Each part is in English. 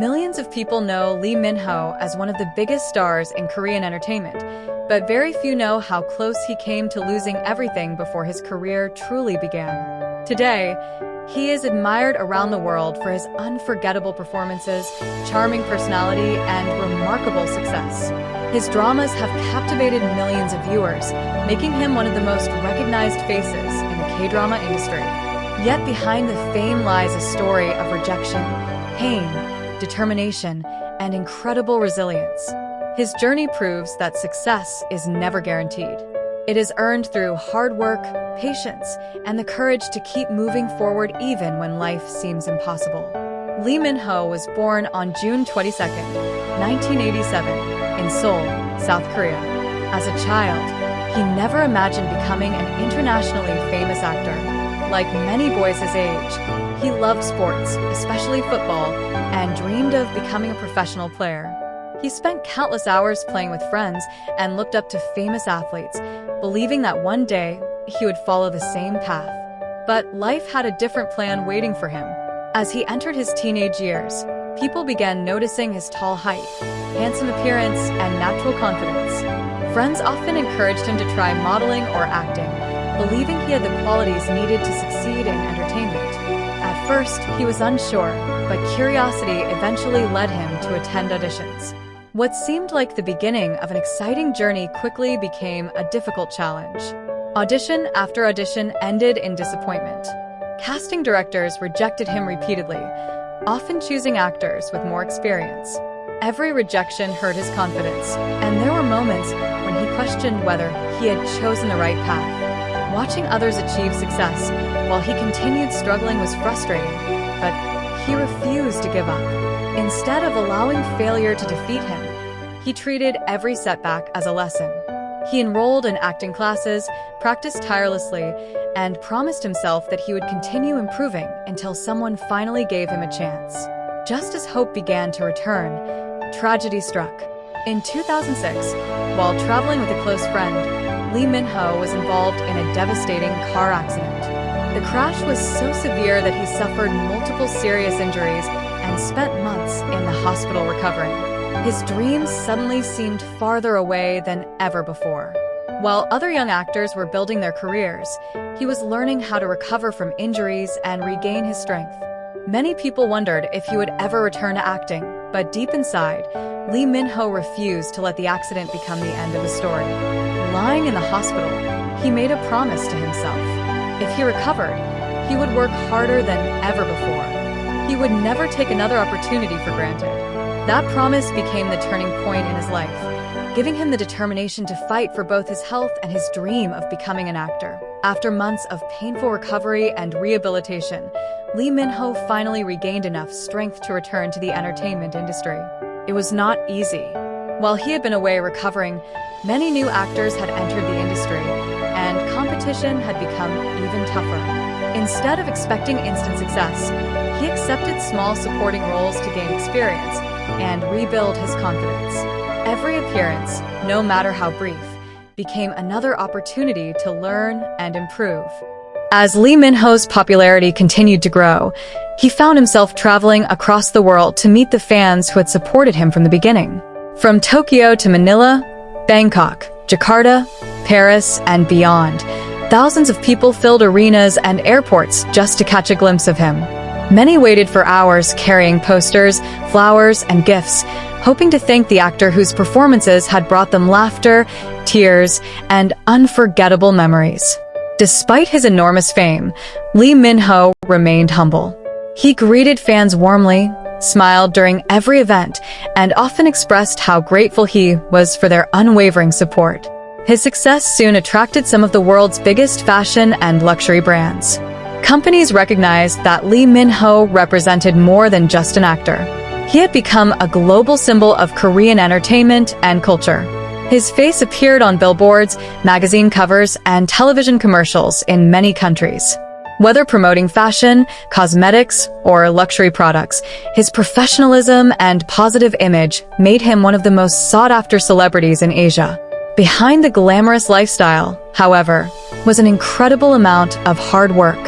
Millions of people know Lee Min-ho as one of the biggest stars in Korean entertainment, but very few know how close he came to losing everything before his career truly began. Today, he is admired around the world for his unforgettable performances, charming personality, and remarkable success. His dramas have captivated millions of viewers, making him one of the most recognized faces in the K-drama industry. Yet behind the fame lies a story of rejection, pain, determination, and incredible resilience. His journey proves that success is never guaranteed. It is earned through hard work, patience, and the courage to keep moving forward even when life seems impossible. Lee Min-ho was born on June 22, 1987, in Seoul, South Korea. As a child, he never imagined becoming an internationally famous actor. Like many boys his age, he loved sports, especially football, and dreamed of becoming a professional player. He spent countless hours playing with friends and looked up to famous athletes, believing that one day he would follow the same path. But life had a different plan waiting for him. As he entered his teenage years, people began noticing his tall height, handsome appearance, and natural confidence. Friends often encouraged him to try modeling or acting, believing he had the qualities needed to succeed in entertainment. At first, he was unsure, but curiosity eventually led him to attend auditions. What seemed like the beginning of an exciting journey quickly became a difficult challenge. Audition after audition ended in disappointment. Casting directors rejected him repeatedly, often choosing actors with more experience. Every rejection hurt his confidence, and there were moments when he questioned whether he had chosen the right path. Watching others achieve success while he continued struggling was frustrating, but he refused to give up. Instead of allowing failure to defeat him, he treated every setback as a lesson. He enrolled in acting classes, practiced tirelessly, and promised himself that he would continue improving until someone finally gave him a chance. Just as hope began to return, tragedy struck. In 2006, while traveling with a close friend, Lee Min-ho was involved in a devastating car accident. The crash was so severe that he suffered multiple serious injuries and spent months in the hospital recovering. His dreams suddenly seemed farther away than ever before. While other young actors were building their careers, he was learning how to recover from injuries and regain his strength. Many people wondered if he would ever return to acting, but deep inside, Lee Min-ho refused to let the accident become the end of the story. Lying in the hospital, he made a promise to himself. If he recovered, he would work harder than ever before. He would never take another opportunity for granted. That promise became the turning point in his life, giving him the determination to fight for both his health and his dream of becoming an actor. After months of painful recovery and rehabilitation, Lee Min-ho finally regained enough strength to return to the entertainment industry. It was not easy. While he had been away recovering, many new actors had entered the industry, and competition had become even tougher. Instead of expecting instant success, he accepted small supporting roles to gain experience and rebuild his confidence. Every appearance, no matter how brief, became another opportunity to learn and improve. As Lee Min-ho's popularity continued to grow, he found himself traveling across the world to meet the fans who had supported him from the beginning. From Tokyo to Manila, Bangkok, Jakarta, Paris, and beyond, thousands of people filled arenas and airports just to catch a glimpse of him. Many waited for hours carrying posters, flowers, and gifts, hoping to thank the actor whose performances had brought them laughter, tears, and unforgettable memories. Despite his enormous fame, Lee Min-ho remained humble. He greeted fans warmly, smiled during every event, and often expressed how grateful he was for their unwavering support. His success soon attracted some of the world's biggest fashion and luxury brands. Companies recognized that Lee Min-ho represented more than just an actor. He had become a global symbol of Korean entertainment and culture. His face appeared on billboards, magazine covers, and television commercials in many countries. Whether promoting fashion, cosmetics, or luxury products, his professionalism and positive image made him one of the most sought-after celebrities in Asia. Behind the glamorous lifestyle, however, was an incredible amount of hard work.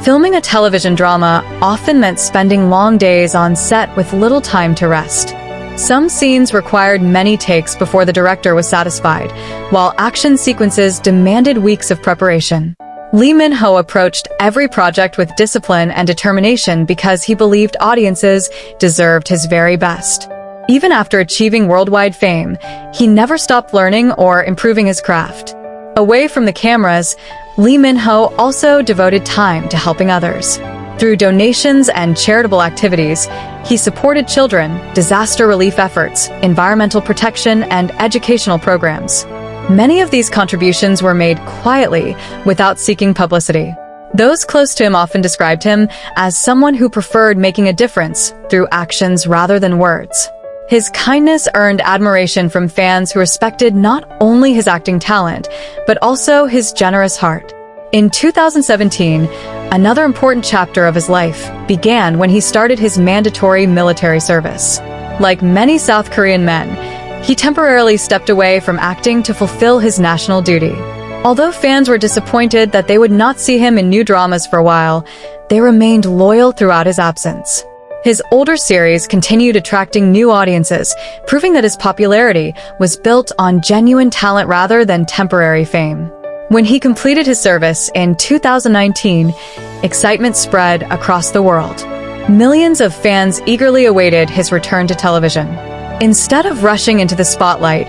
Filming a television drama often meant spending long days on set with little time to rest. Some scenes required many takes before the director was satisfied, while action sequences demanded weeks of preparation. Lee Min-ho approached every project with discipline and determination because he believed audiences deserved his very best. Even after achieving worldwide fame, he never stopped learning or improving his craft. Away from the cameras, Lee Min-ho also devoted time to helping others. Through donations and charitable activities, he supported children, disaster relief efforts, environmental protection, and educational programs. Many of these contributions were made quietly, without seeking publicity. Those close to him often described him as someone who preferred making a difference through actions rather than words. His kindness earned admiration from fans who respected not only his acting talent, but also his generous heart. In 2017, another important chapter of his life began when he started his mandatory military service. Like many South Korean men, he temporarily stepped away from acting to fulfill his national duty. Although fans were disappointed that they would not see him in new dramas for a while, they remained loyal throughout his absence. His older series continued attracting new audiences, proving that his popularity was built on genuine talent rather than temporary fame. When he completed his service in 2019, excitement spread across the world. Millions of fans eagerly awaited his return to television. Instead of rushing into the spotlight,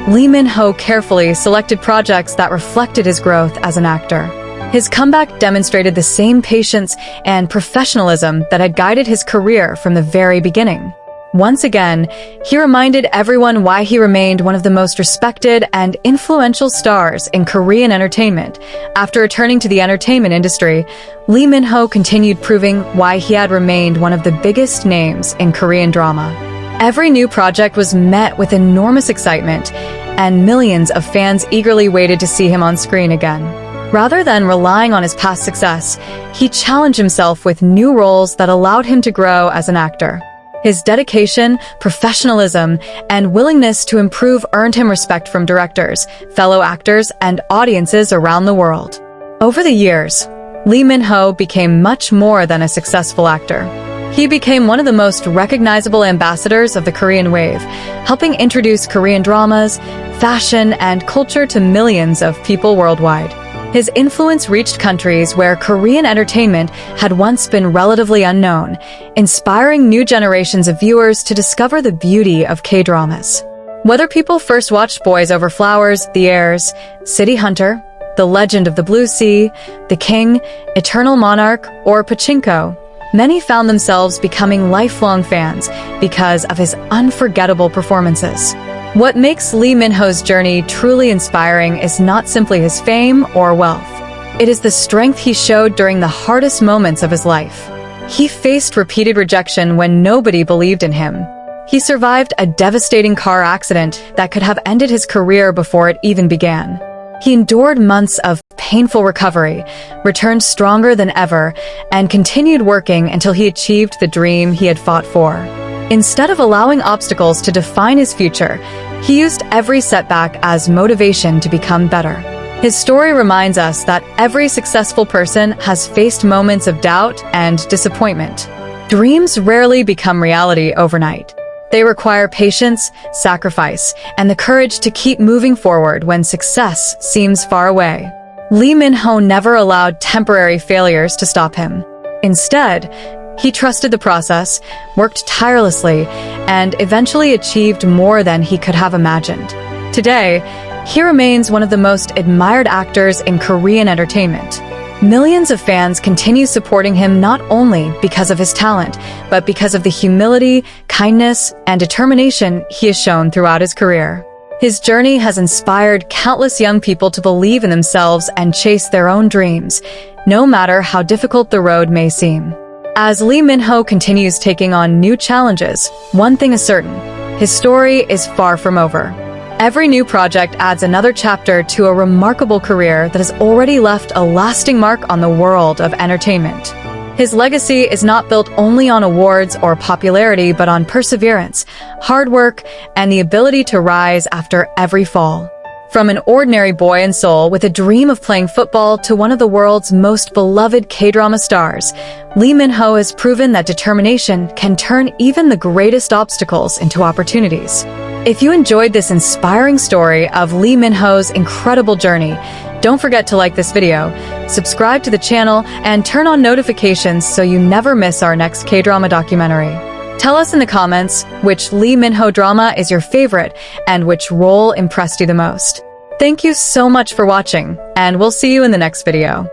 Lee Min-ho carefully selected projects that reflected his growth as an actor. His comeback demonstrated the same patience and professionalism that had guided his career from the very beginning. Once again, he reminded everyone why he remained one of the most respected and influential stars in Korean entertainment. After returning to the entertainment industry, Lee Min-ho continued proving why he had remained one of the biggest names in Korean drama. Every new project was met with enormous excitement, and millions of fans eagerly waited to see him on screen again. Rather than relying on his past success, he challenged himself with new roles that allowed him to grow as an actor. His dedication, professionalism, and willingness to improve earned him respect from directors, fellow actors, and audiences around the world. Over the years, Lee Min-ho became much more than a successful actor. He became one of the most recognizable ambassadors of the Korean wave, helping introduce Korean dramas, fashion, and culture to millions of people worldwide. His influence reached countries where Korean entertainment had once been relatively unknown, inspiring new generations of viewers to discover the beauty of K-dramas. Whether people first watched Boys Over Flowers, The Heirs, City Hunter, The Legend of the Blue Sea, The King, Eternal Monarch, or Pachinko, many found themselves becoming lifelong fans because of his unforgettable performances. What makes Lee Min-ho's journey truly inspiring is not simply his fame or wealth. It is the strength he showed during the hardest moments of his life. He faced repeated rejection when nobody believed in him. He survived a devastating car accident that could have ended his career before it even began. He endured months of painful recovery, returned stronger than ever, and continued working until he achieved the dream he had fought for. Instead of allowing obstacles to define his future, he used every setback as motivation to become better. His story reminds us that every successful person has faced moments of doubt and disappointment. Dreams rarely become reality overnight. They require patience, sacrifice, and the courage to keep moving forward when success seems far away. Lee Min-ho never allowed temporary failures to stop him. Instead, he trusted the process, worked tirelessly, and eventually achieved more than he could have imagined. Today, he remains one of the most admired actors in Korean entertainment. Millions of fans continue supporting him not only because of his talent, but because of the humility, kindness, and determination he has shown throughout his career. His journey has inspired countless young people to believe in themselves and chase their own dreams, no matter how difficult the road may seem. As Lee Min-ho continues taking on new challenges, one thing is certain: his story is far from over. Every new project adds another chapter to a remarkable career that has already left a lasting mark on the world of entertainment. His legacy is not built only on awards or popularity, but on perseverance, hard work, and the ability to rise after every fall. From an ordinary boy in Seoul with a dream of playing football to one of the world's most beloved K-drama stars, Lee Min-ho has proven that determination can turn even the greatest obstacles into opportunities. If you enjoyed this inspiring story of Lee Min-ho's incredible journey, don't forget to like this video, subscribe to the channel, and turn on notifications so you never miss our next K-drama documentary. Tell us in the comments which Lee Min-ho drama is your favorite and which role impressed you the most. Thank you so much for watching, and we'll see you in the next video.